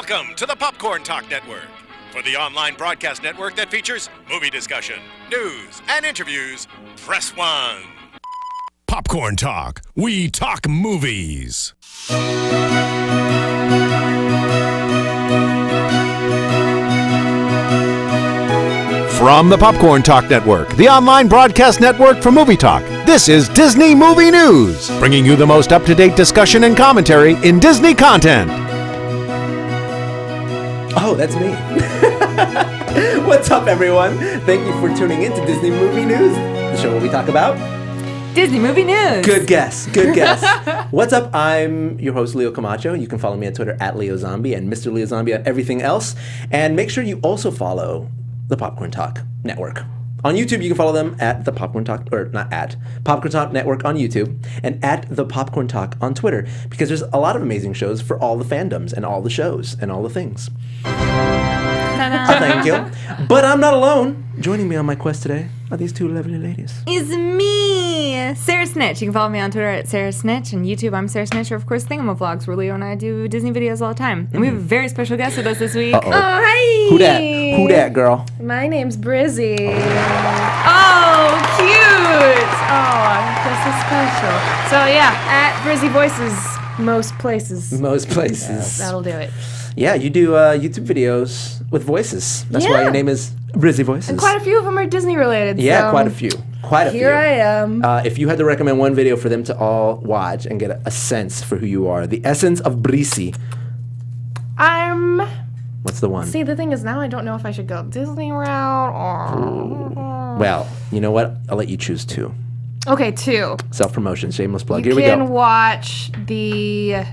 Welcome to the Popcorn Talk Network. For the online broadcast network that features movie discussion, news, and interviews, press 1. Popcorn Talk. We talk movies. From the Popcorn Talk Network, the online broadcast network for movie talk, this is Disney Movie News, bringing you the most up-to-date discussion and commentary in Disney content. Oh, that's me. What's up, everyone? Thank you for tuning in to Disney Movie News, the show where we talk about Disney Movie News. Good guess. Good guess. What's up? I'm your host, Leo Camacho. You can follow me on Twitter at LeoZombie and Mr. Leo Zombie on everything else. And make sure you also follow the Popcorn Talk Network. On YouTube, you can follow them at the Popcorn Talk, or not at, Popcorn Talk Network on YouTube, and at the Popcorn Talk on Twitter, because there's a lot of amazing shows for all the fandoms and all the shows and all the things. Thank you. But I'm not alone. Joining me on my quest today are these two lovely ladies. It's me, Sarah Snitch. You can follow me on Twitter at Sarah Snitch, and YouTube, I'm Sarah Snitch, or of course, Thingamavlogs, where Leo and I do Disney videos all the time. And we have a very special guest with us this week. Uh-oh. Oh, hi! Who that? Who that, girl? My name's Brizzy. Oh, cute! Oh, that's so special. So yeah, at Brizzy Voices, most places. Most places. That'll do it. Yeah, you do YouTube videos with voices. That's why your name is Brizzy Voices. And quite a few of them are Disney related. Yeah, so quite a few. Quite a few. Here I am. If you had to recommend one video for them to all watch and get a sense for who you are, the essence of Brizzy. What's the one? See, the thing is, now I don't know if I should go Disney route or... Well, you know what? I'll let you choose two. Okay, two. Self-promotion, shameless plug. You Here we go. can watch the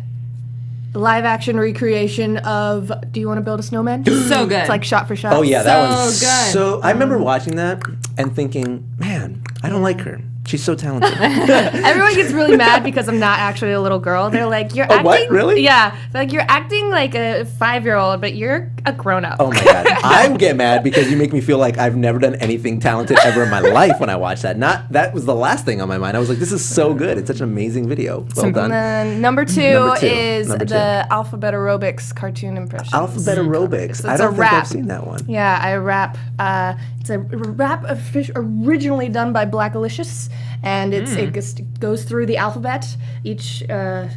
live-action recreation of Do You Want to Build a Snowman? So good. It's like shot for shot. Oh, yeah, that So one's good. so... I remember watching that and thinking, man, I don't like her. She's so talented. Everyone gets really mad because I'm not actually a little girl. They're like, you're acting... What? Really? Yeah. They're like, you're acting like a 5-year-old, but you're a grown-up. Oh my God. I get mad because you make me feel like I've never done anything talented ever in my life when I watch that. That was the last thing on my mind. I was like, this is so good. It's such an amazing video. Well done. And then number two is the Alphabet Aerobics cartoon impressions. Alphabet Aerobics. So I it's don't a think rap. I've seen that one. Yeah, I rap. It's a rap originally done by Blackalicious, and it goes through the alphabet. Each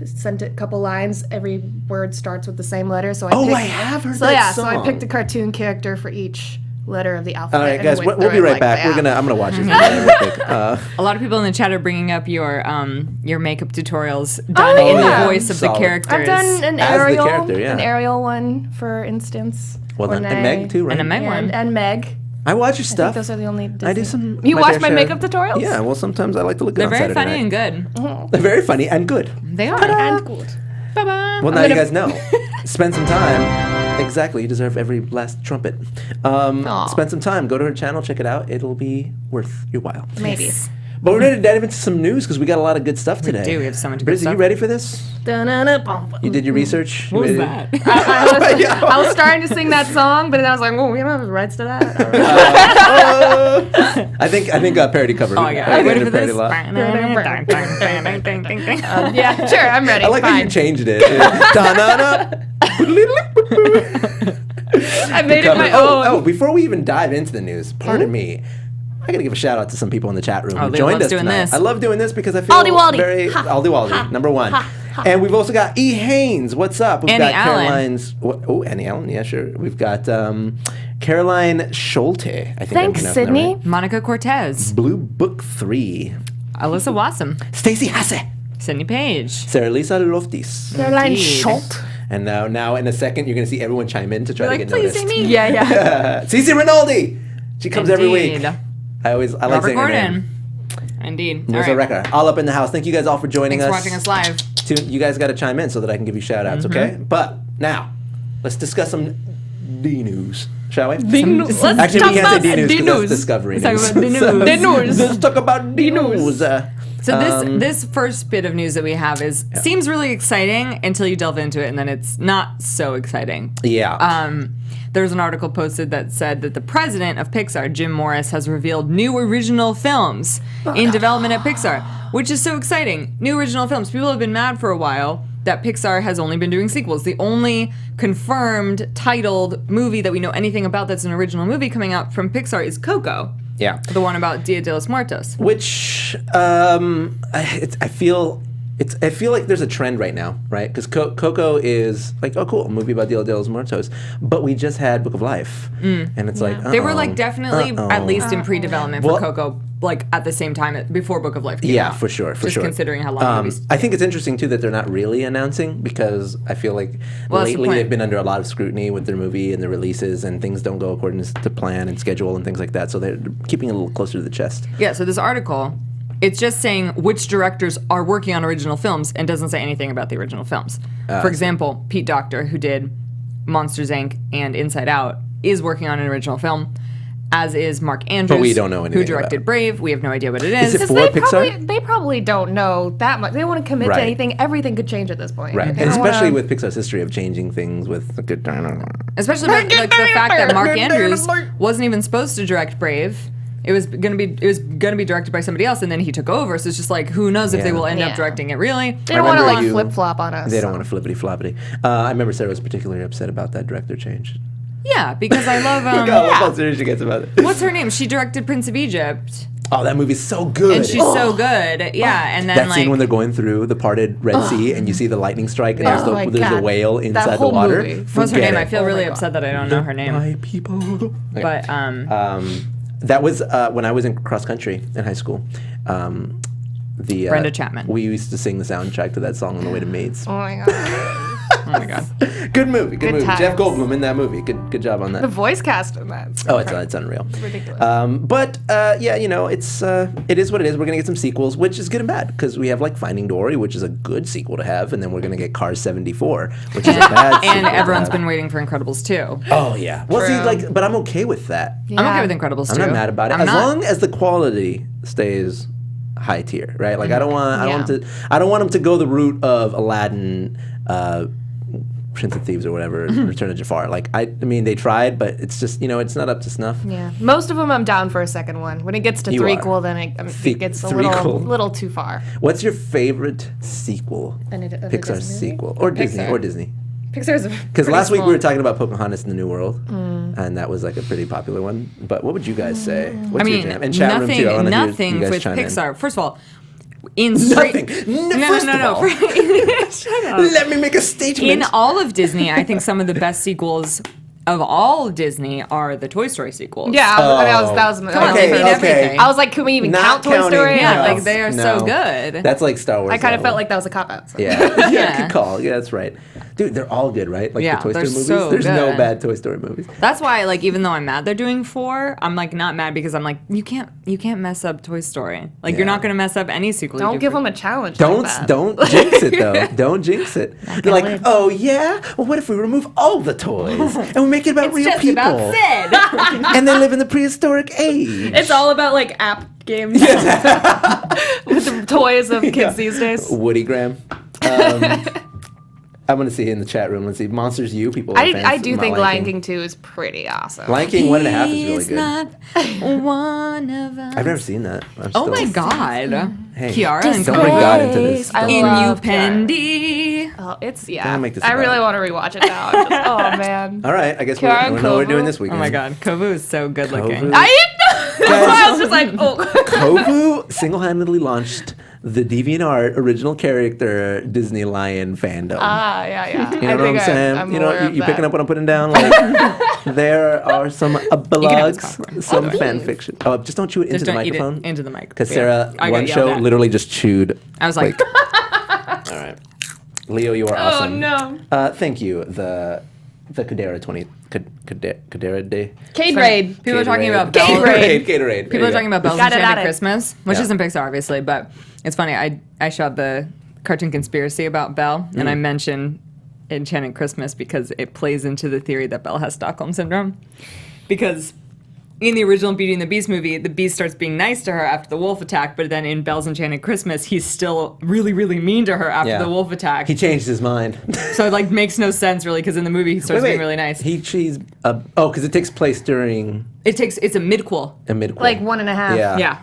sent a couple lines. Every word starts with the same letter. So I have heard so that yeah, song. So I picked a cartoon character for each letter of the alphabet. All right, and guys, went we'll through be it right like back. that. I'm gonna watch this video real quick. A lot of people in the chat are bringing up your makeup tutorials done in yeah. the voice of Solid. the characters. I've done an As the Ariel, character, yeah. an Ariel one, for instance. Well done. And Renee, Meg too, right? And a Meg one. and Meg. I watch your I think stuff. those are the only Disney. I do some. You watch fair my share. makeup tutorials? Yeah, well, sometimes I like to look good They're on very Saturday funny night. and good. They're very funny and good. They are. And good. Bye-bye. Well, now you guys know. Spend some time. Exactly, you deserve every last trumpet. Spend some time. Go to her channel, check it out. It'll be worth your while. Maybe. But we're ready to dive into some news because we got a lot of good stuff today. We do. We have so much good Brizzy, stuff. you ready for this? You did your research? What was You that? ready? I was starting to sing that song, but then I was like, "Oh, we don't have the rights to that." I think parody covered. Oh my God. Are you ready for this? Yeah, sure, I'm ready. I like how Fine. you changed it. Da-na-na. I made it Cover. my own. Oh, before we even dive into the news, pardon me. I gotta give a shout out to some people in the chat room who Leo joined loves us doing tonight. this. I love doing this because I feel Aldi Waldi. very Aldi Waldi, number one. And we've also got E. Haynes. What's up? We've Annie got Allen. Caroline's. Annie Allen. Yeah, sure. We've got Caroline Schulte. I think I'm Thanks, pronouncing that Sydney. right. Monica Cortez. Blue Book 3. Alyssa Wassam. Stacey Hasse. Sydney Page. Sarah Lisa Loftis. Caroline Indeed. Schultz. And now in a second, you're going to see everyone chime in to try to get Please noticed. see me. Yeah. Cece Rinaldi. She comes every week. Indeed. I like Robert saying her name. Gordon. Indeed. All There's a right. record. All up in the house. Thank you guys all for joining Thanks us. for watching us live. You guys got to chime in so that I can give you shout outs, okay? But now, let's discuss some D news, shall we? Let's Actually, talk we can't say about D news D because that's news. Discovery Let's talk news. about D news. D news. Let's talk about D news. So this first bit of news that we have seems really exciting until you delve into it, and then it's not so exciting. Yeah. There's an article posted that said that the president of Pixar, Jim Morris, has revealed new original films in development at Pixar, which is so exciting. New original films. People have been mad for a while that Pixar has only been doing sequels. The only confirmed titled movie that we know anything about that's an original movie coming out from Pixar is Coco. Yeah. The one about Dia de los Muertos. Which I feel like there's a trend right now, right? Because Coco is like, oh, cool, a movie about Dia de los Muertos, but we just had Book of Life, and it's like They were like definitely at least in pre-development for Coco, like at the same time before Book of Life came out. For sure. Just considering how long movies. I think it's interesting too that they're not really announcing, because I feel like lately they've been under a lot of scrutiny with their movie and their releases, and things don't go according to plan and schedule and things like that. So they're keeping it a little closer to the chest. Yeah. So this article, it's just saying which directors are working on original films and doesn't say anything about the original films. For example, Pete Docter, who did Monsters, Inc. and Inside Out, is working on an original film, as is Mark Andrews, but we don't know anything who directed about. Brave. We have no idea what it is. Is it for Pixar? They probably don't know that much. They don't want to commit Right. to anything. Everything could change at this point. Right, They and don't especially wanna- with Pixar's history of changing things with a good Especially like the fact that Mark Andrews wasn't even supposed to direct Brave. It was gonna be directed by somebody else, and then he took over. So it's just like, who knows if they will end up directing it? Really? They don't want to remember like you- flip flop on us. They don't want to flippity floppity. I remember Sarah was particularly upset about that director change. Yeah, because I love. Look how serious she gets about it. What's her name? She directed Prince of Egypt, Oh, that movie's so good. and she's so good. Yeah, and then that like scene when they're going through the parted Red Sea and you see the lightning strike and Oh my there's the God. whale That inside the whole water. movie. what's her Forget name? I it. feel really my God. upset that I don't know her name. My people. Okay. But That was when I was in cross country in high school. Brenda Chapman. We used to sing the soundtrack to that song on the way to Maids. Oh my god. Oh my god. Good movie. Good movie. times. Jeff Goldblum in that movie. Good job on that. The voice cast in that. Oh, it's unreal. Ridiculous. But yeah, you know, it is what it is. We're gonna get some sequels, which is good and bad, because we have like Finding Dory, which is a good sequel to have, and then we're gonna get Cars 74, which is a bad sequel And to everyone's have. been waiting for Incredibles 2. Oh yeah. Well, see, True. like, but I'm okay with that. I'm okay with Incredibles 2. I'm not mad about it, I'm as not- long as the quality stays high tier, right? Like, I don't want Yeah. I don't want them to go the route of Aladdin, Prince of Thieves or whatever, Return of Jafar. Like, I mean, they tried, but it's just, you know, it's not up to snuff. Yeah, most of them I'm down for a second one. When it gets to You threequel, are. then it gets a Threequel. little too far. What's your favorite sequel? Pixar Pixar sequel or Disney Pixar. or Disney? Pixar's Because last week we were talking about Pocahontas in the New World, and that was like a pretty popular one. But what would you guys say? What's I mean, your jam? And chat room too. I wanna hear nothing you guys with chime in. Pixar. First of all, in straight, Nothing. No, First no, of no, all. Shut up. Let me make a statement. In all of Disney, I think some of the best sequels of all of Disney are the Toy Story sequels. Yeah, that was Come on, Okay, they beat okay. everything. I was like, can we even Not count Toy counting, Story? Yeah, no. like they are so good. That's like Star Wars. I kind of level. felt like that was a cop out. So. Yeah. Yeah. Good call. Yeah, that's right. Dude, they're all good, right? Like Yeah, the Toy they're Story movies. so There's no good. bad Toy Story movies. That's why, like, even though I'm mad they're doing 4, I'm like not mad because I'm like, you can't mess up Toy Story. Like, you're Yeah. not gonna mess up any sequel. you Don't do give for- them a challenge. Don't like that. don't jinx it though. Don't jinx it. They're like, win. oh yeah. Well, what if we remove all the toys and we make it about It's real just people? about Sid. And they live in the prehistoric age. It's all about like app games with the toys of kids these days. Woody Graham. I'm gonna see it in the chat room. Let's see. Monsters U. People. Are I fans do of think Lion Lion King 2 is pretty awesome. Lion King 1.5 is really He's good. not one of us. I've never seen that. I'm Oh still- my god. Hey, Kiara and don't bring God into this. I In love Upendi. Oh, it's Don't make this I about really it. want to rewatch it now. I'm just- oh man. All right. I guess we Kiara and know what we're doing Kovu. this Oh weekend. my god, Kovu is so good looking. Kovu. I didn't know. That's why I was just like, oh. Kovu single-handedly launched the DeviantArt original character Disney Lion fandom. Yeah. You know I what think I'm saying? I'm You know, aware of you picking that. up what I'm putting down? Like, there are some have this blogs, popcorn. some fan fiction. Oh, just don't chew it into Just the don't eat microphone. it into the mic. Because Yeah. Sarah, I got one yelled show, at. literally just chewed. I was like, All right. Leo, you are Oh awesome. no. Thank you. The Kadera 20. Kadera Day. Cade Raid. people are talking about Gatorade. Belle. Gatorade. Gatorade. People are talking about Belle's Got it, Enchanted got it. Christmas, which Yeah. isn't Pixar, obviously, but it's funny. I shot the cartoon conspiracy about Belle, and I mentioned Enchanted Christmas because it plays into the theory that Belle has Stockholm Syndrome. Because in the original Beauty and the Beast movie, the Beast starts being nice to her after the wolf attack, but then in Belle's Enchanted Christmas, he's still really, really mean to her after the wolf attack. He changed his mind. So it like makes no sense really, because in the movie he starts being really nice. She's because it takes place during It's a midquel. a midquel. Like 1.5. Yeah. Yeah.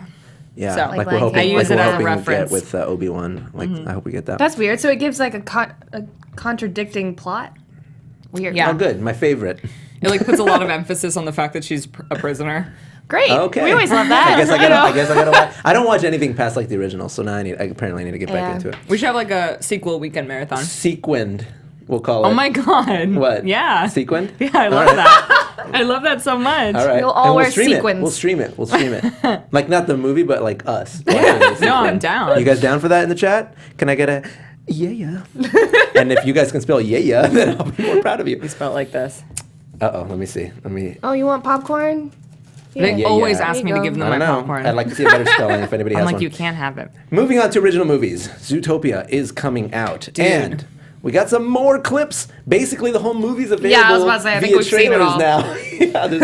Yeah, So, like Like we're hoping. I use like it we're as a hoping reference. to get with Obi-Wan. Like I hope we get that. That's weird. So it gives like a contradicting plot. Weird. Yeah. Oh, good. My favorite. It like puts a lot of emphasis on the fact that she's a prisoner. Great. Okay. We always love that. I guess I gotta watch. I don't watch anything past like the original, so now I apparently need to get back Yeah. into it. We should have like a sequel weekend marathon. Sequined, we'll call it. Oh my god. What? Yeah. Sequined? Yeah, I love that. I love that so much. All right. We'll all And wear stream sequins. It. We'll stream it. Like not the movie, but like us. No, I'm down. You guys down for that in the chat? Can I get a yeah? And if you guys can spell yeah, then I'll be more proud of you. We spell it like this. Let me see. Oh, you want popcorn? They Yeah, always yeah. ask There me you to go. give them I my don't know. popcorn. I'd like to see a better spelling if anybody I'm has like, one. you can't have it. Moving on to original movies. Zootopia is coming out. And we got some more clips. Basically, the whole movie's available Yeah, I was about to say, I think via we've seen it trailers all. now. Yeah, there's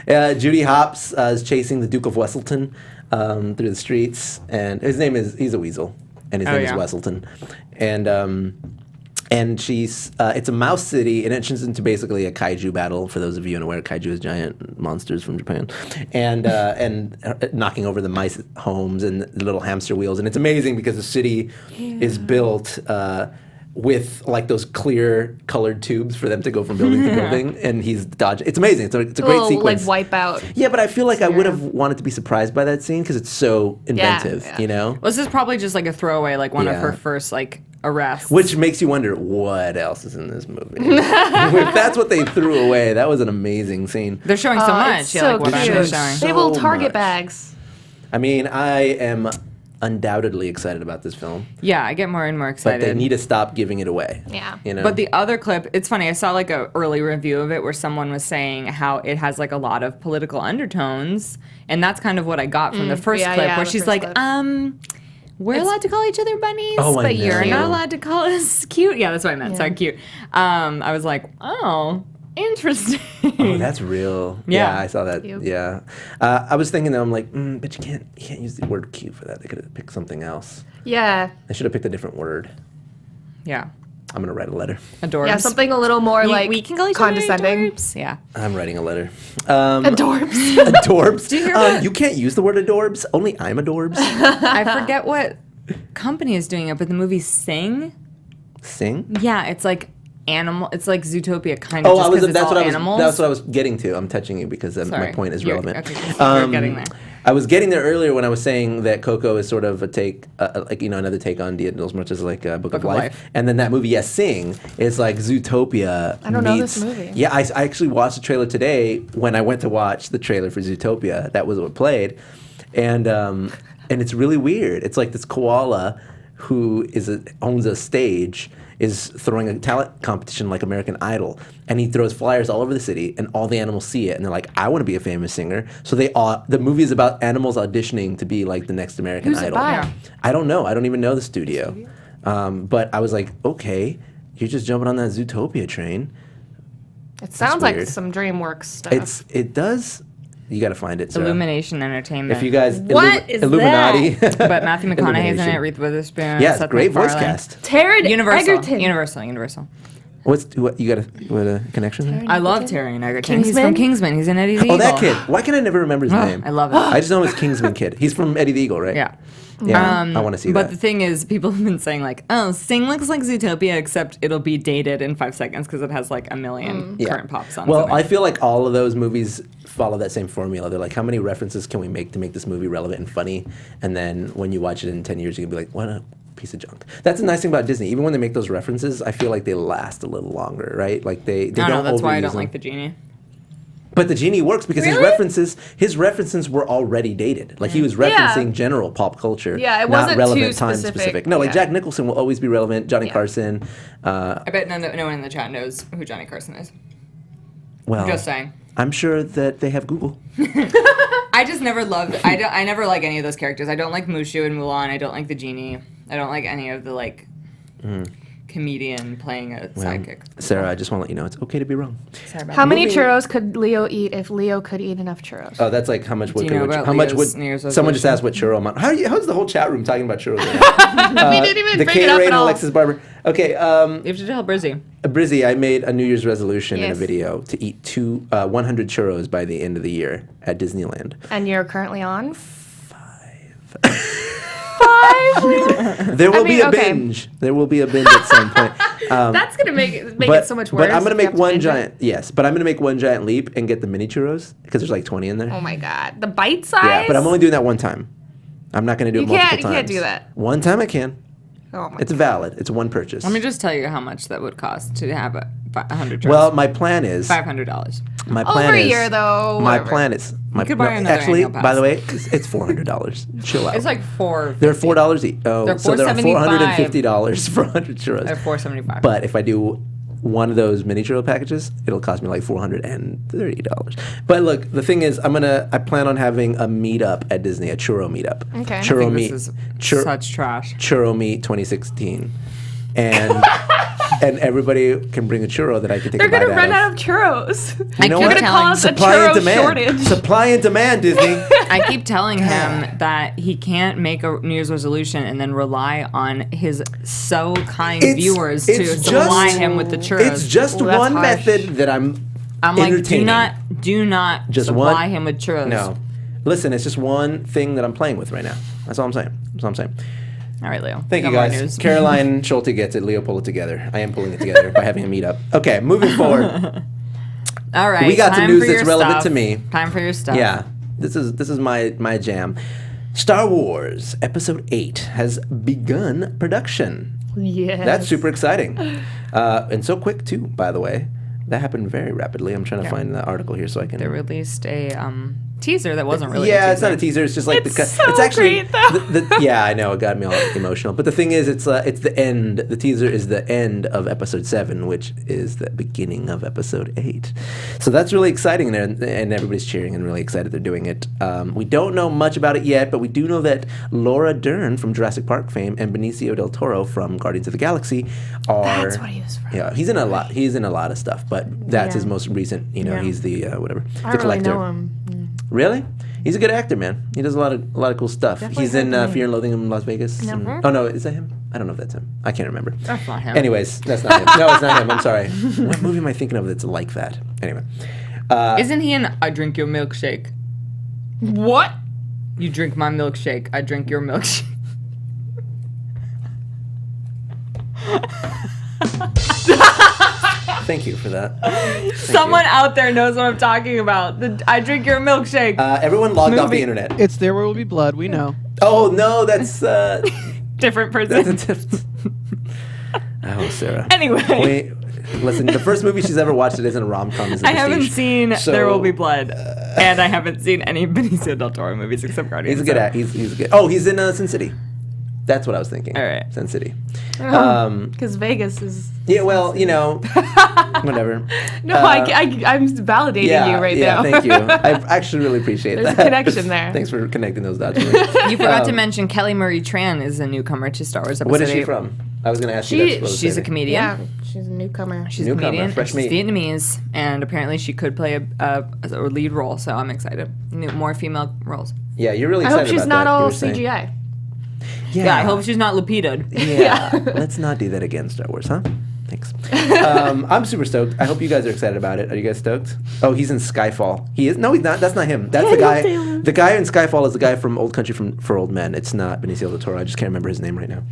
nothing. Judy Hopps is chasing the Duke of Wesselton through the streets. And he's a weasel. And his name is yeah. Wesselton. And she's, it's a mouse city, and it enters into basically a kaiju battle. For those of you unaware, kaiju is giant monsters from Japan, and knocking over the mice homes and the little hamster wheels. And it's amazing because the city is built with like those clear colored tubes for them to go from building to building, and he's dodging. It's amazing. It's a great Little, sequence. like wipeout. Yeah, but I feel like I would have wanted to be surprised by that scene because it's so inventive, yeah. you know? Well, this is probably just like a throwaway, like one of Yeah. her first like arrests. Which makes you wonder what else is in this movie. If that's what they threw away, that was an amazing scene. They're showing so much. It's Yeah, so like what I'm cute. showing. They have little So Target much. bags. I mean, I am undoubtedly excited about this film, Yeah, I get more and more but excited. they need to stop giving it away. Yeah. You know? But the other clip, it's funny. I saw like a early review of it where someone was saying how it has like a lot of political undertones, and that's kind of what I got from the first yeah, clip, yeah, where the she's first like, clip. we're allowed to call each other bunnies, Oh, I but you're know. not allowed to call us cute. Yeah, that's what I meant. Yeah. Sorry, cute. I was like, oh, interesting. Oh, that's real. Yeah. I saw that. Cute. Yeah. I was thinking though, I'm like, but you can't use the word cute for that. They could have picked something else. Yeah. They should have picked a different word. Yeah, I'm gonna write a letter. adorbs. Yeah, something a little more like we can call each condescending. other adorbs. Yeah. I'm writing a letter. Adorbs. Adorbs. Do you hear that? You can't use the word adorbs. Only I'm adorbs. I forget what company is doing it, but the movie Sing. Sing. Yeah, it's like animal. It's like Zootopia kind of. Oh, just 'cause it's that's all what I was. animals. That's what I was getting to. I'm touching you because my Sorry. point is You're- relevant. okay, you're getting there. I was getting there earlier when I was saying that Coco is sort of a take, like another take on Dia de los Muertos, like Book of Life. And then that movie, yes, Sing, is like Zootopia. I don't know meets- this movie. Yeah, I actually watched the trailer today when I went to watch the trailer for Zootopia. That was what played, and it's really weird. It's like this koala who owns a stage is throwing a talent competition like American Idol, and he throws flyers all over the city, and all the animals see it, and they're like, "I want to be a famous singer." So the movie is about animals auditioning to be like the next American Who's it Idol. by? Yeah. I don't know. I don't even know the studio. But I was like, okay, you're just jumping on that Zootopia train. It sounds like weird. some DreamWorks stuff. It does. You got to find it. Sarah. Illumination Entertainment. If you guys, What is Illuminati. But Matthew McConaughey's in it, Illumination. Reese Witherspoon. Yeah, it's Seth great voice MacFarlane. cast. Taryn Universal. Egerton. Universal. What you got a connection there? I love Taron Egerton. He's from Kingsman? Kingsman. He's in Eddie the Eagle. Oh, that kid. Why can I never remember his name? I love it. I just know him as Kingsman Kid. He's from Eddie the Eagle, right? Yeah. Yeah. I want to see But that. the thing is, people have been saying like, "Oh, Sing looks like Zootopia, except it'll be dated in 5 seconds because it has like a million current pop songs." Well, in it. I feel like all of those movies follow that same formula. They're like, how many references can we make to make this movie relevant and funny? And then when you watch it in 10 years, you can be like, what a piece of junk. That's the nice thing about Disney. Even when they make those references, I feel like they last a little longer, right? Like they I don't don't know. That's why I overuse don't them. like the genie. But the genie works because Really? his references were already dated. Like he was referencing general pop culture, Yeah, it not wasn't relevant too time specific. No, like Yeah. Jack Nicholson will always be relevant. Johnny Yeah. Carson. I bet no one in the chat knows who Johnny Carson is. Well, Just saying. I'm sure that they have Google. I just never loved. I never like any of those characters. I don't like Mushu and Mulan. I don't like the genie. I don't like any of the like comedian playing a sidekick. Sarah, I just want to let you know it's okay to be wrong. Sorry about How that. many Moving- churros could Leo eat if Leo could eat enough churros? Oh, that's like how much would Do you know about how much Leo's would New Year's someone just resolution? asked what churro amount? How's the whole chat room talking about churros? Right now? we didn't even the bring K it up Ray at and all. Alexis Barber. Okay, You have to tell Brizzy. Brizzy, I made a New Year's resolution in a Yes. video to eat 100 churros by the end of the year at Disneyland. And you're currently on? 5? There will I mean, be a okay. binge. There will be a binge at some point. That's gonna make it so much worse. But I'm gonna if you make have to one binge it. giant. Yes, but I'm gonna make one giant leap and get the mini churros because there's like 20 in there. Oh my god, the bite size. Yeah, but I'm only doing that one time. I'm not gonna do it multiple times. You can't do that. One time I can. Oh my. It's valid. It's one purchase. Let me just tell you how much that would cost to have 100 churros. Well, my plan is. $500. My plan Over a is. year though. My whatever. plan is. My, could buy another actually, annual pass. by the way, it's $400. Chill out. It's like $4. They're $4 each. Oh, They're so they're $4.75. $450 for 100 churros. They're $4.75. But if I do one of those mini churro packages, it'll cost me like $430. But look, the thing is, I plan on having a meetup at Disney, a churro meetup. Okay. I Churro think meet. this is chur- such trash. Churro meet 2016, and and everybody can bring a churro that I can take. They're a bite gonna run out out of churros. You know keep what? They're gonna cause a Supply and churro demand. shortage. Supply and demand, Disney. I keep telling him that he can't make a New Year's resolution and then rely on his so kind viewers to supply him with the churros. It's just Ooh, that's one harsh. method that I'm like, entertaining. do not Just supply one- him with churros. No. Listen, it's just one thing that I'm playing with right now. That's all I'm saying. That's all I'm saying. All right, Leo. Thank you, Got more guys. news. Caroline Schulte gets it. Leo pull it together. I am pulling it together by having a meetup. Okay, moving forward. All right. We got some time news for that's your relevant stuff. to me. Time for your stuff. Yeah, this is my jam. Star Wars Episode 8 has begun production. Yes. That's super exciting. And so quick, too, by the way. That happened very rapidly. I'm trying to find the article here so I can... They released a teaser that wasn't really Yeah, a it's not a teaser. It's just like It's the. so It's actually. great, though. Yeah, I know. It got me all emotional. But the thing is, it's the end. The teaser is the end of Episode 7, which is the beginning of Episode 8. So that's really exciting, and everybody's cheering and really excited they're doing it. We don't know much about it yet, but we do know that Laura Dern from Jurassic Park fame and Benicio del Toro from Guardians of the Galaxy are. That's what he was from. Yeah, he's in a lot. He's in a lot of stuff, but that's Yeah. his most recent. You know, Yeah. he's the whatever. I the don't really collector. know him. Really? He's a good actor, man. He does a lot of cool stuff. Definitely He's in heard the name. Fear and Loathing in Las Vegas. and- Mhm. oh no, is that him? I don't know if that's him. I can't remember. That's not him. Anyways, that's not him. No, it's not him. I'm sorry. What movie am I thinking of that's like that? Anyway, Isn't he in I Drink Your Milkshake? What? You drink my milkshake. I drink your milkshake. thank you for that. Someone out there knows what I'm talking about. The I Drink Your Milkshake. Everyone logged off the Movie. internet. It's There Will Be Blood. We know. Oh no, that's Different person. that's a tip. Oh, Sarah. Anyway. Wait, listen. The first movie she's ever watched that isn't a rom-com is The I haven't Prestige. seen So, There Will Be Blood, and I haven't seen any Benicio del Toro movies except Guardians. He's a good so- actor. He's good. Oh, he's in Sin City. That's what I was thinking. All right. Sin City. Because Vegas is. Yeah, well, you know, whatever. No, I'm validating you right now. Thank you. I actually really appreciate There's that. a connection there. Thanks for connecting those dots. For me. You forgot to mention Kelly Marie Tran is a newcomer to Star Wars episode What is she 8. from? I was going to ask you that. She's a comedian. Yeah, she's a newcomer. She's Newcomer, a comedian. fresh She's meat. Vietnamese, and apparently she could play a lead role. So I'm excited. More female roles. Yeah, you're really I excited hope she's about not that. You all were saying- CGI. Yeah, I hope she's not Lupita. Yeah. Let's not do that again, Star Wars, huh? Thanks. I'm super stoked. I hope you guys are excited about it. Are you guys stoked? Oh, he's in Skyfall. He is? No, he's not. That's not him. That's the guy. Taylor. The guy in Skyfall is the guy from Old Country for Old Men. It's not Benicio del Toro. I just can't remember his name right now.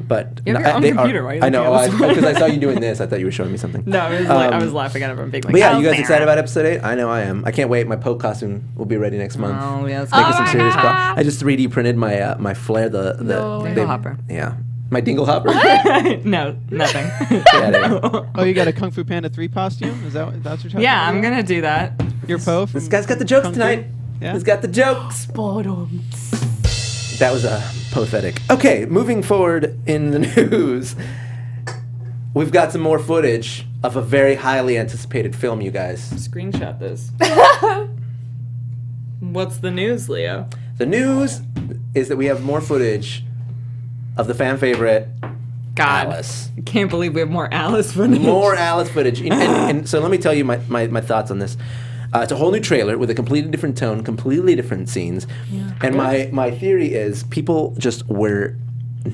But You have your own they computer, why are you I know. looking at this? Because I saw you doing this. I thought you were showing me something. No, it was I was laughing at it from being like. But yeah, "Oh, you guys man." excited about episode 8? I know I am. I can't wait. My Poke costume will be ready next month. Oh yeah, it's Making making some my serious God. progress. I just 3D printed my my flare. No way. they- Dinglehopper. Yeah, my Dinglehopper. No, nothing. Get outta here. Oh, you got a Kung Fu Panda 3 costume? Is that that's what you're talking Yeah, about? I'm gonna do that. Your Poe? This guy's got the jokes Kung Fu? tonight. Yeah. He's got the jokes. Bottom. That was pathetic. Okay, moving forward in the news, we've got some more footage of a very highly anticipated film, you guys. Screenshot this. What's the news, Leo? The news is that we have more footage of the fan favorite God, Alice. I can't believe we have more Alice footage. More Alice footage. And so let me tell you my thoughts on this. It's a whole new trailer with a completely different tone, completely different scenes. Yeah. And my theory is people just were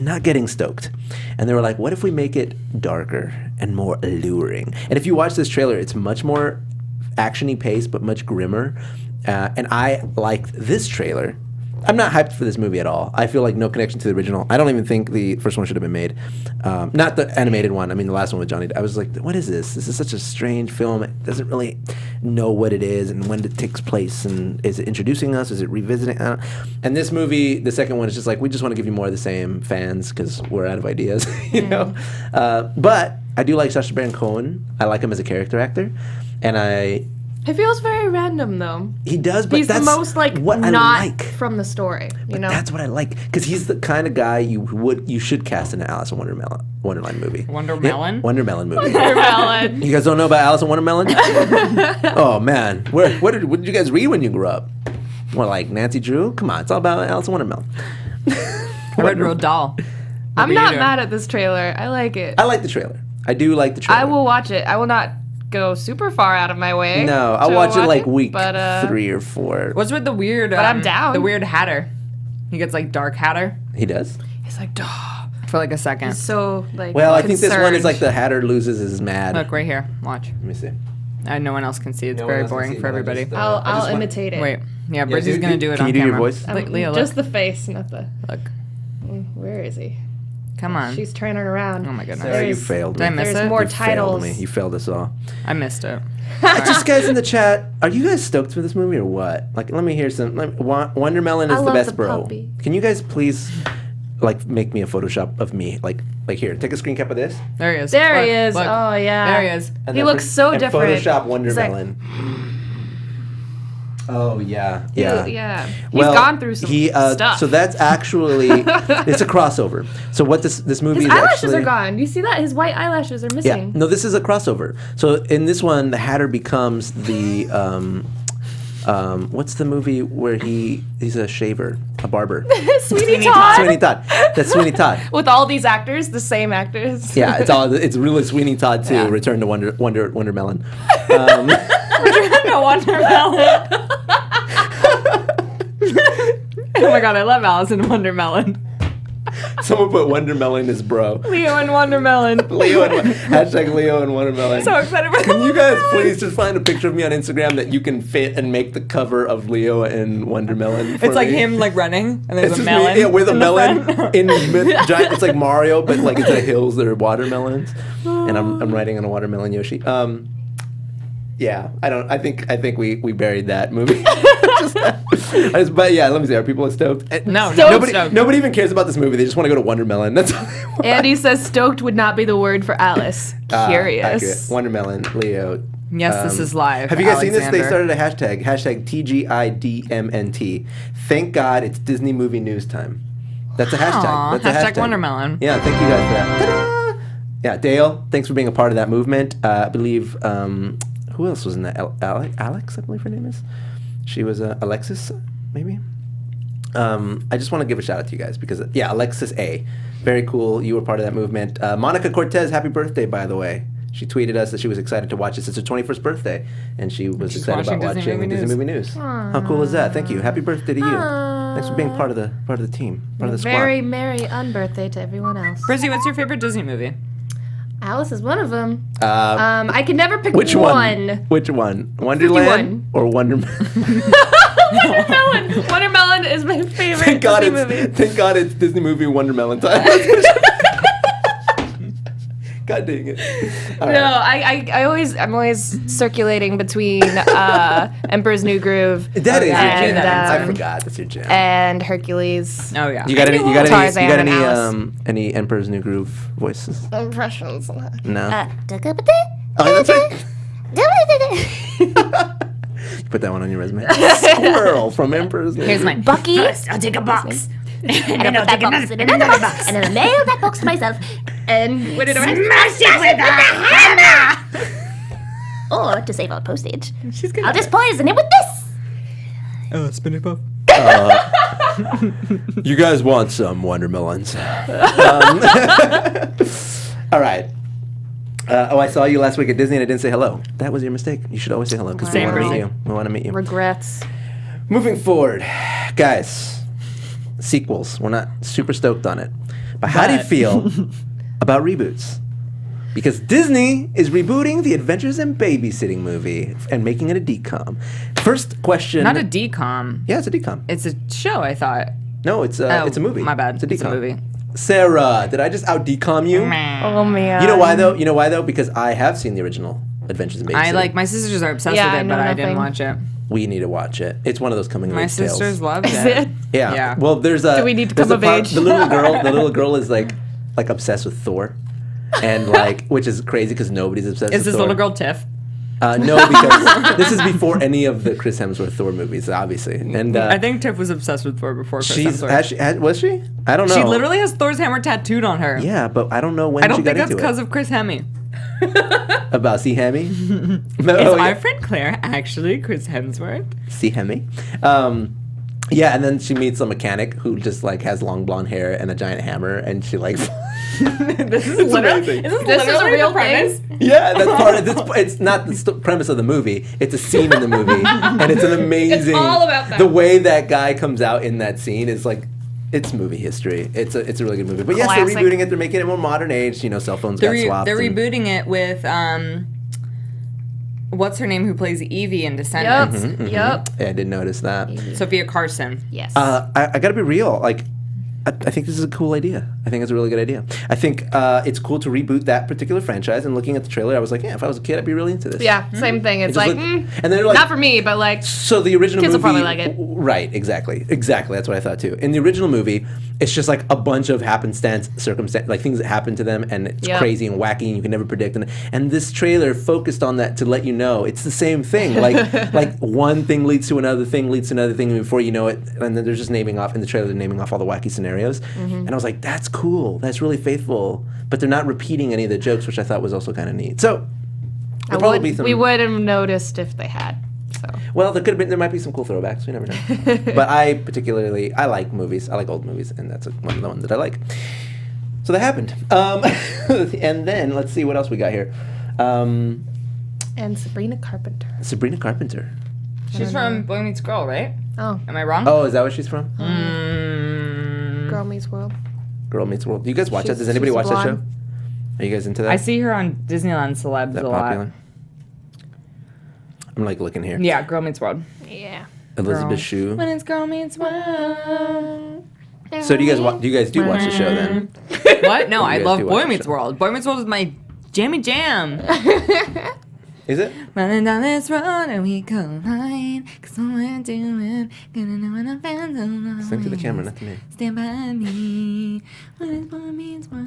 not getting stoked. And they were like, what if we make it darker and more alluring? And if you watch this trailer, it's much more action-y paced, but much grimmer. And I liked this trailer I'm not hyped for this movie at all. I feel like no connection to the original. I don't even think the first one should have been made. Not the animated one. I mean, the last one with Johnny. I was like, what is this? This is such a strange film. It doesn't really know what it is and when it takes place. And is it introducing us? Is it revisiting? And this movie, the second one, is just like, we just want to give you more of the same, fans, because we're out of ideas, you know? But I do like Sacha Baron Cohen. I like him as a character actor. And It feels very random, though. he does, but He's that's the most what I not like. from the story. You know, That's what I like, because he's the kind of guy you should cast in an Alice in Wonderland movie. Wondermelon? Yeah, Wondermelon movie. Watermelon. You guys don't know about Alice in Wondermelon? Oh man, what did you guys read when you grew up? What, like Nancy Drew? Come on, it's all about Alice in Wondermelon. I read Roald Dahl. I'm not mad at this trailer. I like it. I like the trailer. I do like the trailer. I will watch it. I will not go super far out of my way. No, I'll to watch it like week but, 3 or 4. What's with the weird? But I'm down. The weird Hatter. He gets like dark Hatter He does? It's like, duh. for like a second. So like. Well, I think this one is concerned. like the Hatter loses his mad. Look right here. Watch. Let me see. No one else can see. It's No one very else can boring see, for but I everybody. just, I'll imitate it. Wait. Yeah, Brizzy's gonna do it can on you do your camera. voice? Leo, Just look. the face, not the. Look. Where is he? Come on. She's turning around. Oh my goodness. Sorry, you There's- failed Did I me. miss There's it? more You failed titles. me. You failed us all. I missed it. Just guys in the chat, are you guys stoked for this movie or what? Like, let me hear some. Wondermelon is I the love best, the bro. puppy. Can you guys please, like, make me a Photoshop of me? Like here, take a screen cap of this. There he is. There he Look, is. look. Oh yeah. There he is. and He then looks so and different. Photoshop He's like- Wondermelon. Oh yeah, yeah. Yeah. He's Well, gone through some stuff. So that's actually it's a crossover. So what this movie His is eyelashes actually, are gone. You see that? His white eyelashes are Yeah, missing. no, this is a crossover. So in this one, the Hatter becomes the what's the movie where he's a shaver, a barber? Sweeney Todd. Sweeney Todd. That's Sweeney Todd. With all these actors, the same actors. Yeah, it's really Sweeney Todd too. Yeah. Return to Wondermelon. No Wondermelon. Oh my god, I love Alice in Wondermelon. Someone put Wondermelon as bro. Leo and Wondermelon. Leo and hashtag Leo and Wondermelon. So excited for Can you guys please just find a picture of me on Instagram that you can fit and make the cover of Leo and Wondermelon? For It's like me? him like running and there's It's a just melon. me, yeah, with a in the melon front. in giant. It's like Mario, but like it's the hills that are watermelons, and I'm riding on a watermelon Yoshi. Yeah, I think we buried that movie. But yeah, let me see. Are people stoked? No, nobody. stoked. Nobody even cares about this movie. They just want to go to Wondermelon. That's all they want. Andy says stoked would not be the word for Alice. Accurate. Curious. Wondermelon, Leo. Yes, this is live. Have you guys seen this? They Alexander. started a hashtag TGIDMNT. Thank God it's Disney movie news time. That's a hashtag. Aw, That's a hashtag hashtag. Wondermelon. Yeah, thank you guys for that. Ta-da! Yeah, Dale, thanks for being a part of that movement. I believe, who else was in that? Alex, I believe her name is. She was Alexis, maybe? I just want to give a shout out to you guys because, yeah, Alexis A. Very cool. You were part of that movement. Monica Cortez, happy birthday, by the way. She tweeted us that she was excited to watch this. It's her 21st birthday, and she was she's excited about watching Disney watching Movie Disney Movie News. How cool is that? Thank you. Happy birthday to you. Thanks for being part of the team, part of the squad. Very merry unbirthday to everyone else. Brizzy, what's your favorite Disney movie? Alice is one of them. I can never pick Which one. Which one? Wonderland 51. or Wondermelon? Wondermelon. Wondermelon is my favorite Thank God Disney it's movie. thank God it's Disney movie Wondermelon time. God dang it! All No, right. I'm always circulating between Emperor's New Groove That is your and, jam. I forgot that's your jam. and Hercules. Oh yeah. You got any? You got any? Tarzan You got and any? Alice. Any Emperor's New Groove voices? Impressions. No. Oh, that's right. You put that one on your resume. Squirrel from Emperor's New Here's Groove. mine. Bucky. I'll take a box. And I'll put that box in another box. And I'll mail that box to myself. And what did I Smash it with a hammer! Or, to save on postage, I'll just poison it with this! Spin it puff. You guys want some Wondermelons? All right. I saw you last week at Disney and I didn't say hello. That was your mistake. You should always say hello because we Same want to meet reason. you. We want to meet you. Regrets. Moving forward, guys, sequels. We're not super stoked on it. But how do you But- feel about reboots? Because Disney is rebooting the Adventures in Babysitting movie and making it a DCOM. First question. Not a DCOM. Yeah, it's a DCOM. It's a show, I thought. No, it's a movie. My bad. It's a DCOM. It's a movie. Sarah, did I just out DCOM you? Oh man. You know why though? Because I have seen the original Adventures in Babysitting. My sisters are obsessed Yeah, with I it, know but I didn't nothing. watch it. We need to watch it. It's one of those coming of My age tales. sisters loved Is it. it? Yeah. Yeah. Well, there's a. Do we need to there's come a of part- age? The little girl is like obsessed with Thor, and which is crazy because nobody's obsessed. Is with this Thor. little girl Tiff? No, because this is before any of the Chris Hemsworth Thor movies, obviously. And I think Tiff was obsessed with Thor before Chris she's Hemsworth. was she? I don't know. She literally has Thor's hammer tattooed on her. Yeah, but I don't know when I don't she got think that's into because it. of Chris Hemme. About C Hemi. Is my friend Claire actually Chris Hemsworth? C Hemi. Yeah, and then she meets a mechanic who just like has long blonde hair and a giant hammer, and she like. This is literally, This is a real premise. thing. Yeah, that's part of this. It's not the premise of the movie. It's a scene in the movie, and it's an amazing. It's all about that. The way that guy comes out in that scene is like, it's movie history. It's a really good movie. But yes, they're Classic. rebooting it. They're making it more modern age. You know, cell phones got swapped. They're and- rebooting it with what's her name who plays Evie in Descendants? Yep. Yeah, I didn't notice that. Sophia Carson. Yes. I gotta be real. Like, I think this is a cool idea. I think it's a really good idea. I think it's cool to reboot that particular franchise. And looking at the trailer, I was like, yeah, if I was a kid, I'd be really into this. Yeah, same thing. It's just like, and they're like, not for me, but like, so the original kids will movie, probably like it. Right? Exactly. That's what I thought too. In the original movie, it's just like a bunch of happenstance, circumstance, like things that happen to them, and it's Yep. crazy and wacky, and you can never predict. And this trailer focused on that to let you know it's the same thing. Like one thing leads to another thing, leads to another thing, and before you know it, and then they're just naming off in the trailer, they're naming off all the wacky scenarios. And I was like, that's cool. That's really faithful. But they're not repeating any of the jokes, which I thought was also kind of neat. So there'll probably be some. we would have noticed if they had. So Well, there might be some cool throwbacks. We never know. But I like movies. I like old movies, and that's one of the ones that I like. So that happened. And then let's see what else we got here. and Sabrina Carpenter. Sabrina Carpenter. She's from Boy Meets Girl, right? Oh, Am I wrong? Oh, is that where she's from? Girl Meets World. Girl Meets World. Do you guys watch that? She's- Does anybody she's watch that show? blonde. Are you guys into that? I see her on Disneyland Celebs Is that a popular? lot. I'm like looking here. Yeah, Girl Meets World. Yeah. Elizabeth Girl. Shue. When it's Girl Meets World. So do you guys watch the show then? What? No, You I guys love do Boy watch the Meets show. World. Boy Meets World is my jammy jam. Is it? Running down this road and we collide. Cause what we're doing, gonna know when I'm fans of Sing to the camera, not to me. Stand by me. When it's Boy Meets World.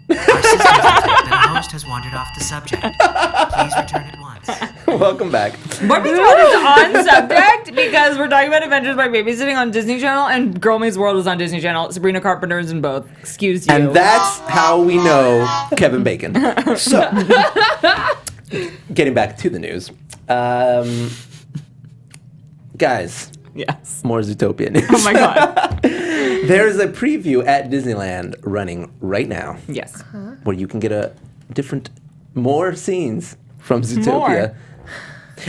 The host has wandered off the subject. Please return at once. Welcome back. Boy Meets World is on subject because we're talking about Adventures by Babysitting on Disney Channel and Girl Meets World was on Disney Channel. Sabrina Carpenter is in both. Excuse you. And that's how we know Kevin Bacon. So, getting back to the news. Guys, yes. more Zootopia news. Oh my god. There's a preview at Disneyland running right now Yes. where you can get more scenes from Zootopia. More.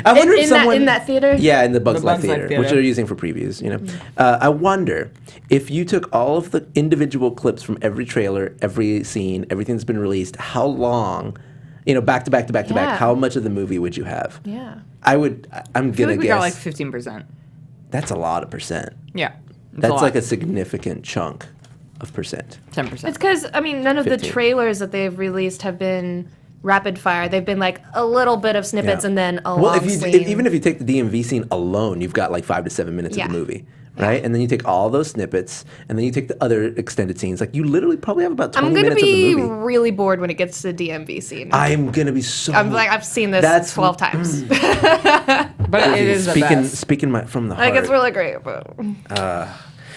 I wonder if someone in that theater. Yeah, in the Bugs Life Bugs Life Theater, Theater. which they're using for previews, you know. I wonder if you took all of the individual clips from every trailer, every scene, everything that's been released, how long, back to back to back to back, Yeah. how much of the movie would you have? Yeah. I'm I going feel to like we guess. got like 15%. That's a lot of percent. Yeah. It's That's lot. like a significant chunk of percent. 10%. It's because none of the 15. trailers that they've released have been rapid fire. They've been like a little bit of snippets Yeah. and then a Well, long scene. even if you take the DMV scene alone, you've got like 5 to 7 minutes Yeah. of the movie, right? And then you take all those snippets, and then you take the other extended scenes. Like you literally probably have about 20 I'm gonna minutes be of the movie. really bored when it gets to the DMV scene. I'm gonna be so. I'm like, I've seen this That's- 12 times. But it is the best. Speaking from the heart. Like, it's really great. But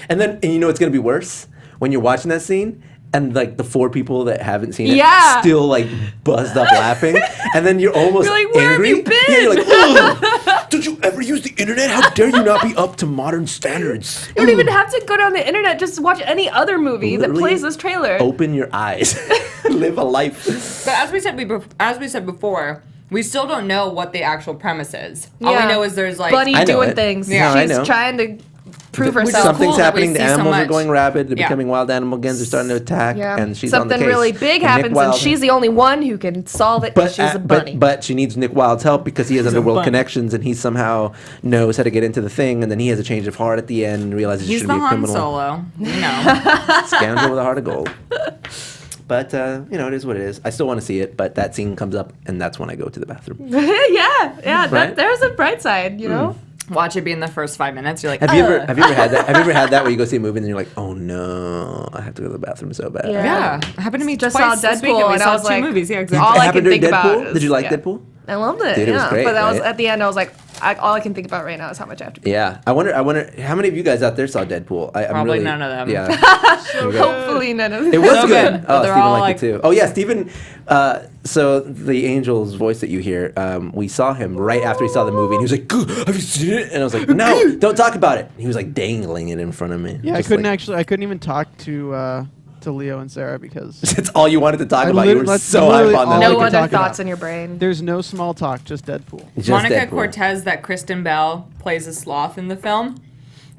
and you know what's gonna be worse when you're watching that scene. And like the 4 people that haven't seen it Yeah. still like buzzed up laughing, and then you're almost You're like, "Where have angry. you been?" Yeah, you're like, "Ugh, don't you ever use the internet? How dare you not be up to modern standards? you don't even have to go down the internet. Just watch any other movie that Literally plays this trailer. Open your eyes, live a life." But as we said before, we still don't know what the actual premise is. All Yeah. we know is there's like Buddy I know doing it. things. Yeah, I She's know. trying to prove herself. Something's cool that we happening. The see so animals are much. going rabid. They're Yeah. becoming wild animal gens. They're starting to attack, and she's on the Something case. really big And Nick happens, and Wilde- she's the only one who can solve it. Because she's a bunny. But she needs Nick Wilde's help because he has underworld bunny. connections, and he somehow knows how to get into the thing. And then he has a change of heart at the end and realizes he He's shouldn't the be a Han criminal. Solo. You know. Scoundrel with a heart of gold. But it is what it is. I still want to see it, but that scene comes up, and that's when I go to the bathroom. yeah. Right? There's a bright side, you know. Watch it be in the first 5 minutes. You're like, Have you ever had that? Have you ever had that where you go see a movie and then you're like, oh no, I have to go to the bathroom so bad. Yeah, it happened to me Just twice saw this weekend. Deadpool, We and I saw was two like, movies. Yeah, exactly. all It I happened can during think Deadpool? about. Did you like Deadpool? I loved it. Dude, it was great, But that was right? at the end. I was like, all I can think about right now is how much I have to. Yeah, I wonder. How many of you guys out there saw Deadpool? I'm Probably really, none of them. Yeah, Hopefully none of them. it was So good. good, but Oh, they're Steven all liked like- it too. Oh yeah, Steven. So the angel's voice that you hear, we saw him right after he saw the movie, and he was like, "Goo, "Have you seen it?" And I was like, "No, don't talk about it." And he was like dangling it in front of me. Yeah, I Just couldn't like- actually. I couldn't even talk to Leo and Sarah because It's all you wanted to talk I about. You were that's so hype literally on all that. I No could other talk thoughts about. in your brain. There's no small talk, just Deadpool. Just Monica Deadpool. Cortez, that Kristen Bell plays a sloth in the film,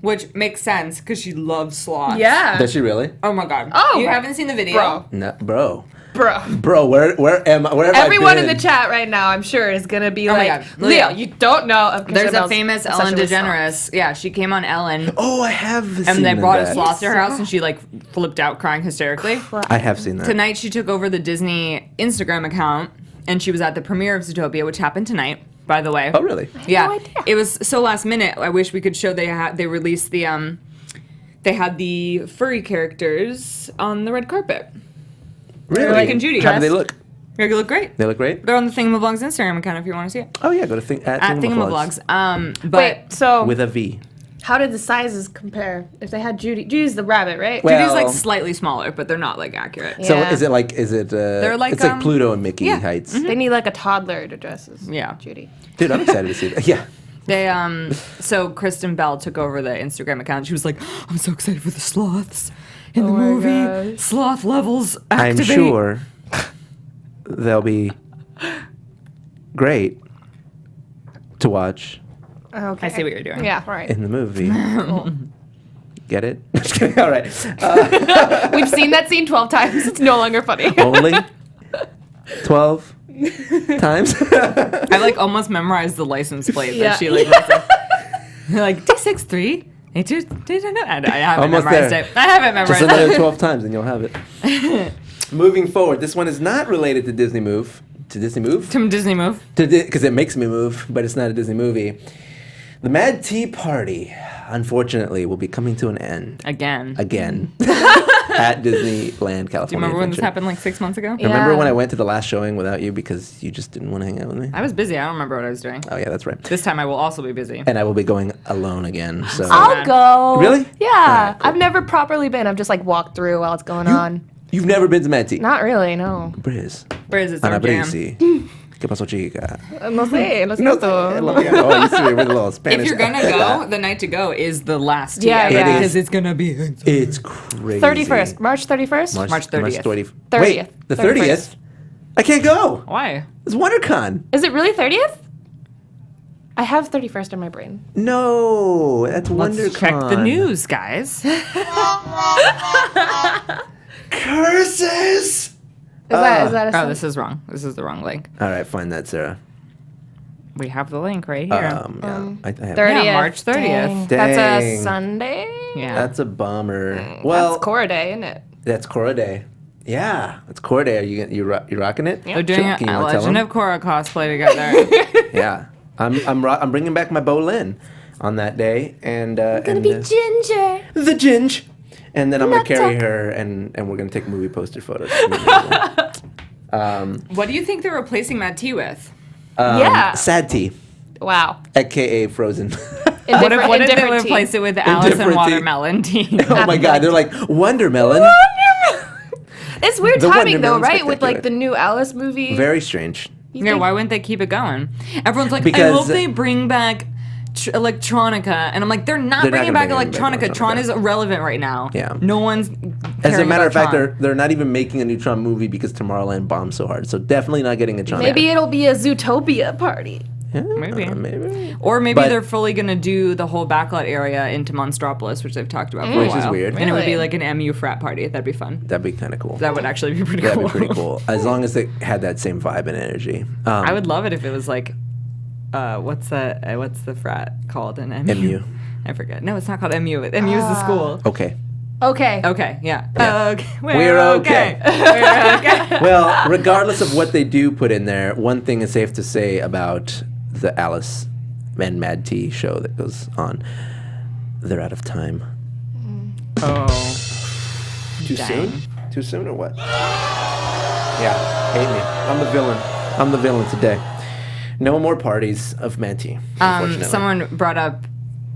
which makes sense because she loves sloths. Yeah. Does she really? Oh my god. Oh. You haven't seen the video? Bro. No, bro. Bro. Bro, where am I? Where have Everyone I in been? the chat right now, I'm sure, is gonna be Oh my like, God. Leo, Leo. you don't know. Of There's Kristen a Bell's famous obsession Ellen with sloths. DeGeneres. Yeah, she came on Ellen. Oh, I have seen And they brought a that. sloth to her house, and she like flipped out crying hysterically. I have seen that. Tonight, she took over the Disney Instagram account, and she was at the premiere of Zootopia, which happened tonight, by the way. Oh, really? Yeah, no idea. it was so last minute. I wish we could show they released the they had the furry characters on the red carpet. Really? Like in Judy. How do they look? They look great. They look great. They're on the Thingamavlogs Instagram account if you want to see it. Oh yeah, go to At Thingamavlogs. Thingamavlogs. But Wait, so With a V. how did the sizes compare? If they had Judy, Judy's the rabbit, right? Well- Judy's like slightly smaller, but they're not like accurate. So Yeah. is it like They're like, it's like Pluto and Mickey yeah. heights. They need like a toddler to dress as Yeah. Judy. Dude, I'm excited to see that. Yeah. They so Kristen Bell took over the Instagram account. She was like, "I'm so excited for the sloths in the my movie. gosh. Sloth levels I'm activate." sure they'll be great to watch Okay. I see what you're doing. Yeah, right. in the movie. Get it? Just kidding. All right. We've seen that scene 12 times. It's no longer funny. Only 12 times. I like almost memorized the license plate Yeah. that she like. Like D63. I haven't Almost memorized there. it. I haven't memorized Just another it. 12 times and you'll have it. Moving forward, this one is not related to Disney Move. To Disney Move? From Disney Move. Because it makes me move, but it's not a Disney movie. The Mad Tea Party, unfortunately, will be coming to an end Again. at Disneyland, California. Do you remember when this Adventure. happened like 6 months ago? Yeah. Remember when I went to the last showing without you because you just didn't want to hang out with me? I was busy. I don't remember what I was doing. Oh yeah, that's right. This time I will also be busy. And I will be going alone again. So I'll go. Really? Yeah. Alright, cool. I've never properly been. I've just like walked through while it's going on. You've never been to Mad Tea? Not really, no. Briz. Briz, it's our Ana jam. Brisi. ¿Qué pasó, chica? No sé, lo No, siento. oh, you see it with a little Spanish. If you're gonna go, the night to go is the last Yeah, year yeah. because it's gonna be. It's crazy. 31st. March 31st? March 30th. 30th. 30th. Wait, the 30th? I can't go. Why? It's WonderCon. Is it really 30th? I have 31st in my brain. No, that's Let's WonderCon. check the news, guys. Curses! Is that a Oh, this is wrong. This is the wrong link. All right, find that, Sarah. We have the link right here. Yeah, I have 30th? Yeah, March 30th. Dang. That's a Dang. Sunday? Yeah. That's a bummer. Well, That's Cora Day, isn't it? that's Cora Day. Yeah, it's Cora Day. Are you rocking it? We're doing Sure, can you a wanna tell Legend them? of Korra cosplay together. Yeah, I'm bringing back my Bolin on that day, and Gonna be Ginger. the Ginge, and then I'm gonna Not carry talk. her, and we're gonna take movie poster photos. What do you think they're replacing Mad Tea with? Yeah. Sad Tea, Wow. aka Frozen. In What if, different- what in if they different replace tea. it with Alice and different tea. Watermelon Tea? Oh my God, they're like Wonder Melon. It's weird The timing though, Wonder Melon's right? With like spectacular. the new Alice movie. Very strange. You Yeah, think- why wouldn't they keep it going? Everyone's like, I Because- hope they bring back electronica, and I'm like, they're not They're not bringing gonna back bring back electronica. Tron electronica. is irrelevant right now. Yeah. No one's. As a caring matter of about fact, Tron. they're not even making a new Tron movie because Tomorrowland bombed so hard. So definitely not getting a Tron. Maybe it'll be a Zootopia party. Maybe. Or maybe But- they're fully going to do the whole backlot area into Monstropolis, which they've talked about for a Which while. is weird. And it would be Really? like an MU frat party. That'd be fun. That'd be kind of cool. That would actually be pretty That'd cool. be pretty cool. As long as they had that same vibe and energy. I would love it if it was like, what's the frat called in MU? MU. I forget. No, it's not called MU. MU is the school. Okay. Okay. Okay, yeah. Okay. We're okay. We're okay. Well, regardless of what they do put in there, one thing is safe to say about the Alice and Mad T show that goes on. They're out of time. Oh. Too Dang. soon? Too soon or what? Yeah, hate me. I'm the villain. I'm the villain today. No more parties of Mad T, unfortunately. Someone brought up,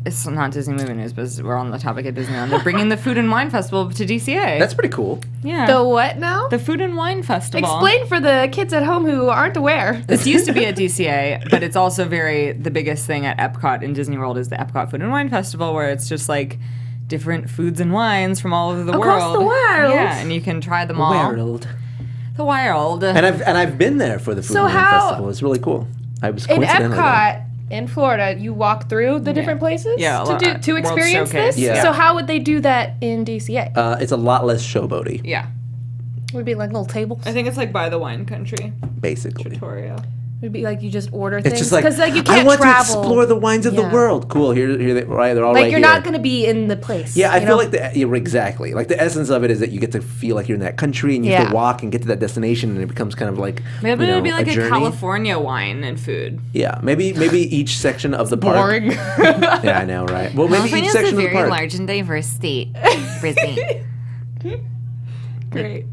it's not Disney movie news, but we're on the topic of Disneyland. They're bringing the Food and Wine Festival to DCA. That's pretty cool. yeah. The what now? The Food and Wine Festival. Explain for the kids at home who aren't aware. This used to be at DCA, but it's also the biggest thing at Epcot in Disney World is the Epcot Food and Wine Festival, where it's just like different foods and wines from all over the world. Across the world. Yeah, and you can try them all. World. The world. And I've been there for the Food So and Wine how- Festival. It's really cool. I was In coincidentally there. Epcot, in Florida, you walk through the different places Yeah, a lot- to World experience Showcase. this? Yeah. So how would they do that in DCA? It's a lot less showboaty, yeah. Would it be like little tables? I think it's like by the wine country. basically. Victoria. Would it be like you just order It's things? just like, you can't I want travel. to explore the wines of the Yeah. world. Cool, here they, right, they're all Like right you're here. not going to be in the place. Yeah, I you feel know? like exactly. Like the essence of it is that you get to feel like you're in that country and you have Yeah. to walk and get to that destination and it becomes kind of like Maybe you know, it'd be like a journey. California wine and food. Yeah, maybe each section of the park. boring. Yeah, I know, right? Well, maybe each section of the park. and diverse state. Great.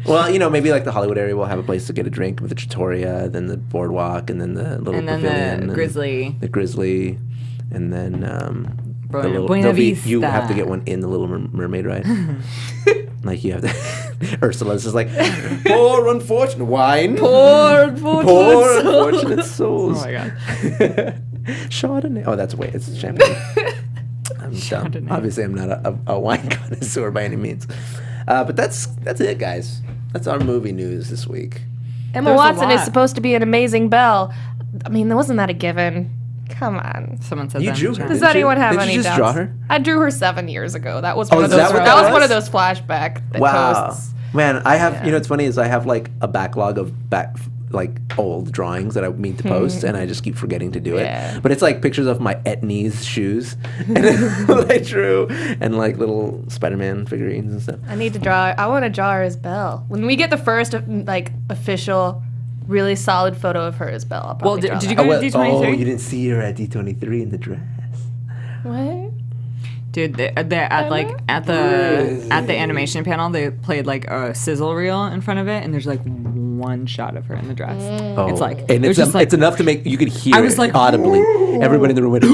Well, maybe like the Hollywood area will have a place to get a drink with the Trattoria, then the boardwalk, and then the little And then pavilion, the Grizzly. the Grizzly, and then Buena there'll be- Vista. you have to get one in the Little Mermaid, right? Like you have to. Ursula's just like poor unfortunate wine, poor unfortunate souls. Oh my god. Chardonnay. Oh, that's wait, it's champagne. I'm dumb. Chardonnay. Obviously, I'm not a wine connoisseur by any means. But that's it, guys. That's our movie news this week. Emma There's a Watson is lot. supposed to be an amazing Belle. I mean, wasn't that a given? Come on. Someone said You that. drew in the her. chat. Does Didn't you? anyone have Did any you just doubts? draw her? I drew her 7 years ago. That was Oh, one of is those. that what That that was one of was? those flashback Wow, posts. man, I have. Yeah. You know, what's funny is I have like a backlog of old drawings that I mean to post, and I just keep forgetting to do it. Yeah. But it's like pictures of my Etnies shoes, and I drew, and like little Spider-Man figurines and stuff. I need to draw. I want to draw her as Belle. When we get the first official, really solid photo of her as Belle, I'll probably draw did you that. go to D23? you didn't see her at D23 in the dress. What? Dude, they at the animation panel, they played like a sizzle reel in front of it, and there's like one shot of her in the dress. Oh, It's like and it was just like it's enough to make you could hear I was it like, audibly. Everybody in the room went.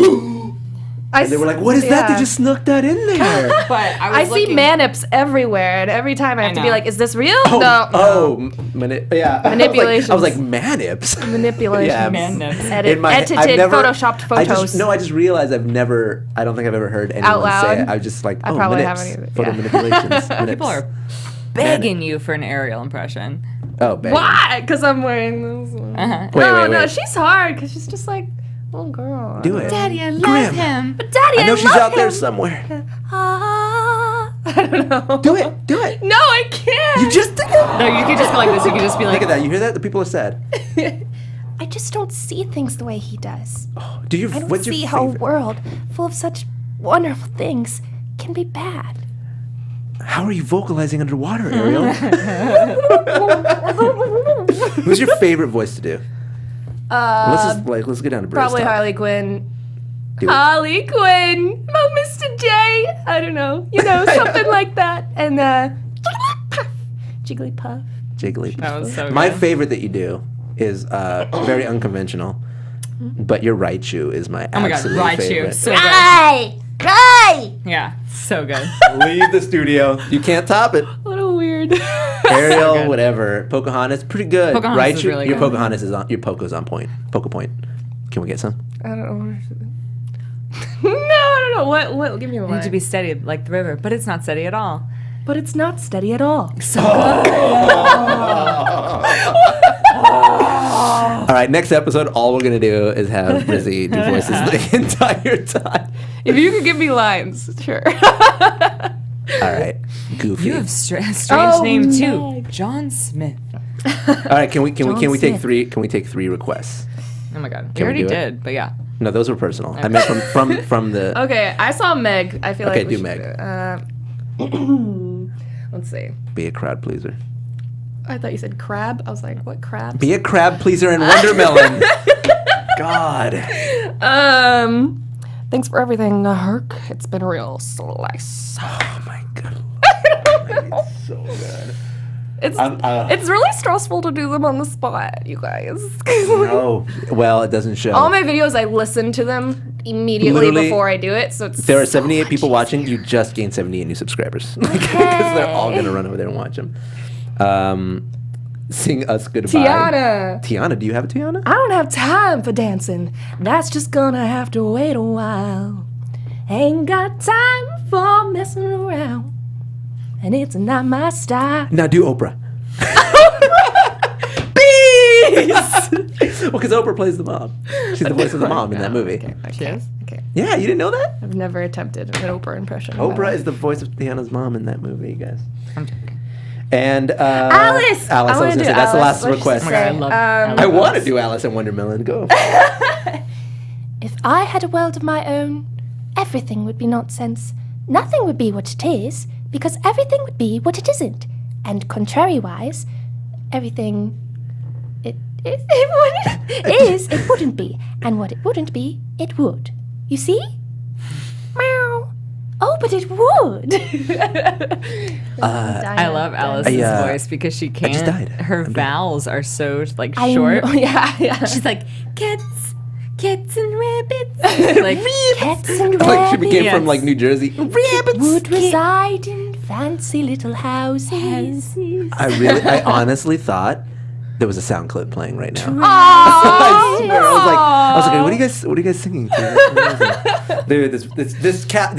And they were like, "What is that? They just snuck that in there." But I see manips everywhere, and every time I have to be know. like, "Is this real?" No. Manipulations. I was like manips. Manipulation. Yeah, Man nips. Edited, I've never- photoshopped photos. I just realized I don't think I've ever heard anyone Out loud? say it. I was just like, I oh, probably manips. haven't either, Photo yeah. manipulations. People are begging you for an aerial impression. Oh, baby. Why? Because I'm wearing this. Uh-huh. No, she's hard because she's just like little girl. Do it. Daddy, I love Grim. him. But Daddy, I know she's love out there him. somewhere. I don't know. Do it. Do it. No, I can't. You just did it. No, you could just go like this. You could just be Look like, at that. You hear that? The people are sad. I just don't see things the way he does. Do you? I don't What's your see how a favorite? world full of such wonderful things can be bad. How are you vocalizing underwater, Ariel? Who's your favorite voice to do? Let's get down to British Probably talk. Harley Quinn. Do it. Harley Quinn. Oh, Mr. J. I don't know. Something like that. And Jigglypuff. Jiggly. that was so My good. favorite that you do is very unconventional, but your Raichu is my Oh my god, absolute Raichu, favorite. so good. Right! Right! Yeah, so good. Leave the studio. You can't top it. What a weird. Ariel, whatever. Pocahontas, pretty good. Pocahontas Raichu, is really your good. Pocahontas is on. Your Poco's on point. Poco point. Can we get some? I don't know. No, I don't know. What? Give me a You need to line. be steady like the river, but it's not steady at all. But it's not steady at all. All All right, next episode, all we're going to do is have Brizzy do voices the entire time. If you could give me lines, sure. All right, Goofy. You have strange Oh, name too, Meg. John Smith. All right, can we take Smith. three? Can we take 3 requests? Oh my God, we Can we already do it? did, but yeah. No, those were personal. I meant from the. Okay, I saw Meg. I feel Okay, like we do should Meg. Let's see. Be a crowd pleaser. I thought you said crab. I was like, what crab? Be a crab pleaser in Wondermelon. God. Thanks for everything, Herc. It's been a real slice. Oh my God. It's so good. It's really stressful to do them on the spot, you guys. Oh, well, it doesn't show. All my videos, I listen to them immediately Literally, before I do it, so it's There are so 78 much people easier. watching. You just gained 78 new subscribers. Because they're all going to run over there and watch them. Sing us goodbye. Tiana, do you have a Tiana? I don't have time for dancing. That's just gonna have to wait a while. Ain't got time for messing around. And it's not my style. Now do Oprah. Bees! Well, because Oprah plays the mom. She's the voice of the mom in that movie. Okay. Yeah, you didn't know that? I've never attempted an Oprah impression. Oprah is the voice of Tiana's mom in that movie, you guys. I'm joking. And Alice! I was wanna gonna do say that's the last Alice. request. Oh my God, I love I want to do Alice and Wondermelon. Go. If I had a world of my own, everything would be nonsense. Nothing would be what it is, because everything would be what it isn't. And contrary-wise, everything it wouldn't be. And what it wouldn't be, it would. You see? Meow. Oh, but it would. I love Alice's voice because she can't. just died. Her vowels are so like I short. know, Yeah. She's like cats and rabbits. Like Cats and Like she became Yes. from like New Jersey. Rabbits. would reside in fancy little houses. I honestly thought there was a sound clip playing right now. Oh, I swear, I was like, what are you guys singing? Dude, this chat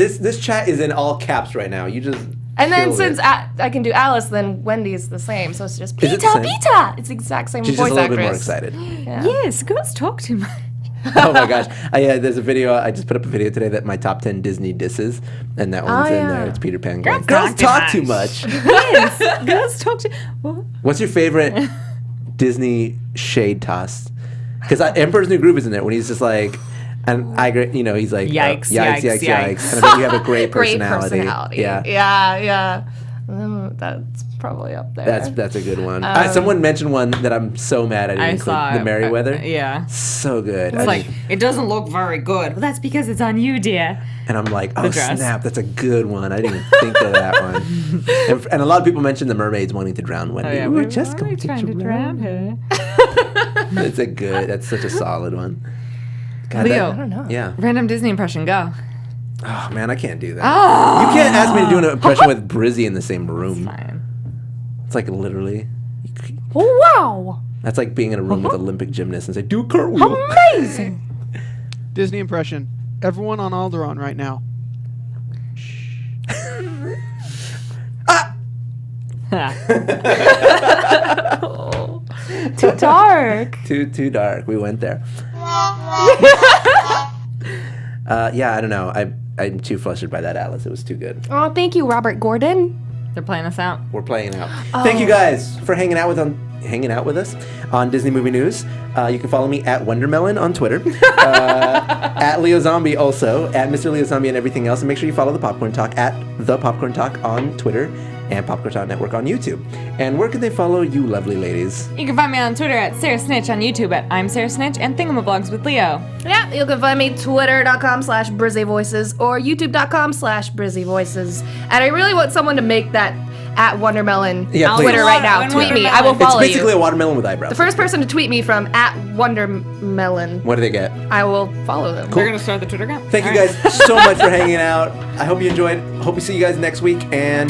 is in all caps right now. You just. And then killed since it. I can do Alice, then Wendy's the same. So it's just Is it the Pita same? Pita. It's the exact same She's voice just a little actress. bit more excited. yes, girls talk too much. Oh my gosh. Yeah, there's a video. I just put up a video today that my top 10 Disney disses, and that one's in there. It's Peter Pan going, girls talk too much. Yes, girls talk too. What? What's your favorite Disney shade toss? Because Emperor's New Groove is in there when he's just like, and he's like, Yikes, yikes. yikes. And I bet you have a great Great personality. personality. Yeah. Yeah. That's probably up there. That's a good one. Someone mentioned one that I'm so mad I didn't I include. saw The it. Merriweather. Yeah. So good. It's like it doesn't look very good. Well, that's because it's on you, dear. And I'm like, oh dress. snap, that's a good one. I didn't even think of that one. And a lot of people mentioned the mermaids wanting to drown Wendy. Oh, yeah, we were we just were going trying to drown her. That's such a solid one. God, Leo, I don't know. Yeah. random Disney impression, go. Oh man, I can't do that. You can't ask me to do an impression with Brizzy in the same room. Fine. It's like literally. Wow. That's like being in a room with Olympic gymnasts and say, do a cartwheel. Amazing. Disney impression. Everyone on Alderaan right now. Too dark. Too dark. We went there. Yeah, I don't know. I'm too flustered by that, Alice. It was too good. Oh, thank you, Robert Gordon. They're playing us out. We're playing out. Thank you guys for hanging out with us on Disney Movie News. You can follow me at Wondermelon on Twitter, at Leo Zombie also, at Mr. Leo Zombie and everything else. And make sure you follow the Popcorn Talk at the Popcorn Talk on Twitter and PopcornTalk Network on YouTube. And where can they follow you, lovely ladies? You can find me on Twitter at Sarah Snitch, on YouTube at I'm Sarah Snitch, and Thingamablogs with Leo. Yeah, you can find me twitter.com/BrizzyVoices or youtube.com/BrizzyVoices. And I really want someone to make that at Wondermelon Yeah, Twitter please. right now. When Tweet me. Wondermelon. I will It's follow basically you. a watermelon with eyebrows. The first person to tweet me from at Wondermelon, What do they get? I will follow them. We're going to start the Twitter account. Thank you All guys so much for hanging out. I hope you enjoyed. Hope we see you guys next week. And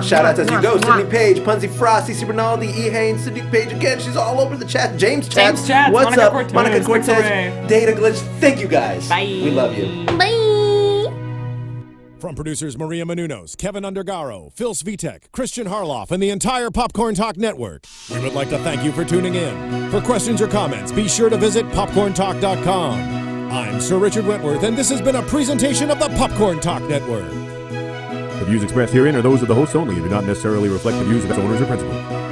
shout outs as you go. Sydney Page, Punzi Frost, CC Rinaldi, E. Haynes, Sydney Page again. She's all over the chat. James Chats. What's Monica up? Cortez. Monica Thanks, Cortez. Ray. Data Glitch. Thank you guys. Bye. We love you. Bye. From producers Maria Menounos, Kevin Undergaro, Phil Svitek, Christian Harloff, and the entire Popcorn Talk Network, we would like to thank you for tuning in. For questions or comments, be sure to visit popcorntalk.com. I'm Sir Richard Wentworth, and this has been a presentation of the Popcorn Talk Network. The views expressed herein are those of the hosts only and do not necessarily reflect the views of its owners or principals.